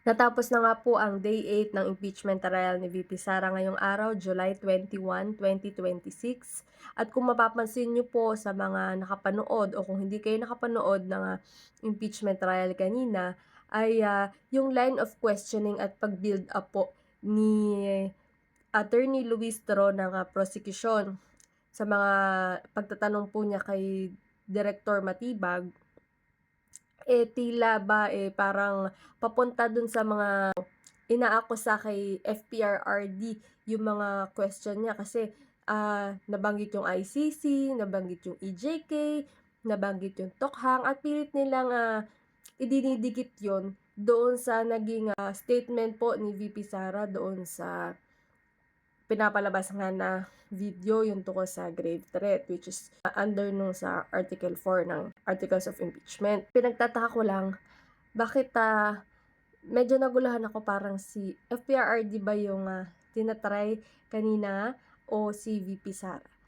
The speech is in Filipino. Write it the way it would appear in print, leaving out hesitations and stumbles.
Natapos na nga po ang Day 8 ng impeachment trial ni VP Sara ngayong araw, July 21, 2026. At kung mapapansin niyo po sa mga nakapanood o kung hindi kayo nakapanood ng impeachment trial kanina, ay yung line of questioning at pag-build up po ni Attorney Luis Toro ng prosecution sa mga pagtatanong po niya kay Director Matibag, tila ba parang papunta dun sa mga inaakusa kay FPRRD yung mga question niya kasi nabanggit yung ICC, nabanggit yung EJK, nabanggit yung Tokhang at pilit nilang idinidikit yon doon sa naging statement po ni VP Sara doon sa pinapalabas nga na video yung tungkol sa grave threat, which is under nung sa Article 4 ng Articles of Impeachment. Pinagtataka ko lang, bakit medyo naguluhan ako, parang si FPRRD ba yung tinatry kanina o si VP Sara?